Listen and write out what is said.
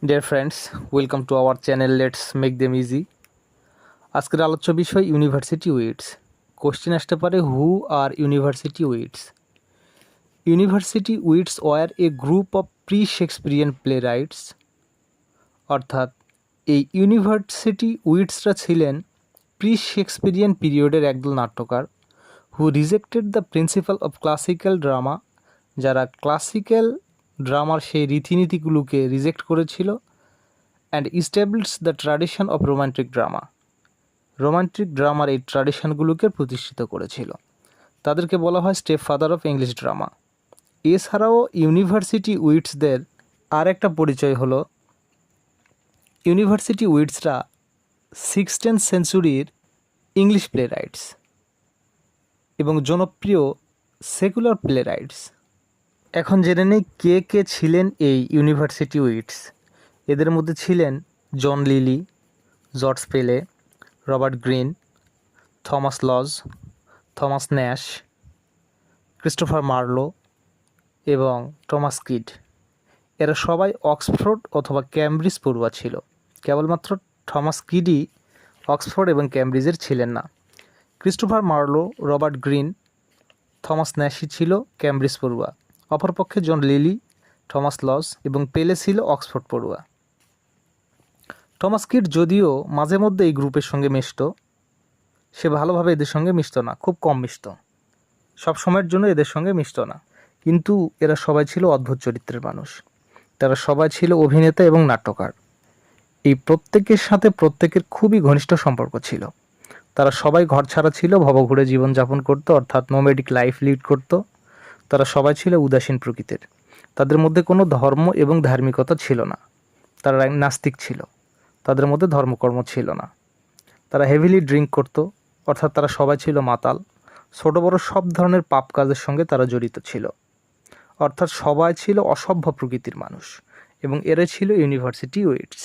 Deer friends, welcome to our channel let's make them easy. আজকের আলোচ্য বিষয় university wits. Question আসতে পারে, who are university wits? University wits were a group of pre Shakespearean playwrights. অর্থাৎ এই university উইটসরা ছিলেন pre Shakespearean পিরিয়ডের একদল নাট্যকার, who rejected the principal of classical drama, যারা ক্লাসিক্যাল ড্রামার সেই রীতিনীতিগুলোকে রিজেক্ট করেছিল, and establish the tradition of romantic drama, romantic ড্রামার এই ট্র্যাডিশনগুলোকে প্রতিষ্ঠিত করেছিল। তাদেরকে বলা হয় step father of English drama. এছাড়াও ইউনিভার্সিটি উইটসদের আর একটা পরিচয় হলো, ইউনিভার্সিটি উইটসরা 16th সেঞ্চুরির ইংলিশ প্লে রাইটস এবং জনপ্রিয় সেকুলার প্লে রাইটস। এখন জেনে নেই কে কে ছিলেন এই ইউনিভার্সিটি উইটস। এদের মধ্যে ছিলেন John Lyly, George Peele, Robert Greene, Thomas Lodge, Thomas Nashe, Christopher Marlowe এবং টমাস কিড। এরা সবাই অক্সফোর্ড অথবা ক্যামব্রিজ পড়ুয়া ছিল। কেবলমাত্র থমাস কিডই অক্সফোর্ড এবং ক্যামব্রিজের ছিলেন না। Christopher Marlowe, Robert Greene, Thomas ন্যাশই ছিল ক্যামব্রিজ পড়ুয়া। অপরপক্ষে জন লিলি, থমাস লজ এবং পেলে ছিল অক্সফোর্ড পড়ুয়া। টমাস কিড যদিও মাঝে মধ্যে এই গ্রুপের সঙ্গে মিশত, সে ভালোভাবে এদের সঙ্গে মিশত না, খুব কম মিশত, সব সময়ের জন্য এদের সঙ্গে মিশত না। কিন্তু এরা সবাই ছিল অদ্ভুত চরিত্রের মানুষ। তারা সবাই ছিল অভিনেতা এবং নাট্যকার। এই প্রত্যেকের সাথে প্রত্যেকের খুবই ঘনিষ্ঠ সম্পর্ক ছিল। তারা সবাই ঘর ছাড়া ছিল, ভবঘুরে জীবনযাপন করত, অর্থাৎ নোম্যাডিক লাইফ লিড করত। তারা সবাই ছিল উদাসীন প্রকৃতির। তাদের মধ্যে কোনো ধর্ম এবং ধার্মিকতা ছিল না। তারা নাস্তিক ছিল। তাদের মধ্যে ধর্মকর্ম ছিল না। তারা হেভিলি ড্রিঙ্ক করত, অর্থাৎ তারা সবাই ছিল মাতাল। ছোট বড় সব ধরনের পাপ কাজের সঙ্গে তারা জড়িত ছিল, অর্থাৎ সবাই ছিল অসভ্য প্রকৃতির মানুষ। এবং এরা ছিল ইউনিভার্সিটি উইটস।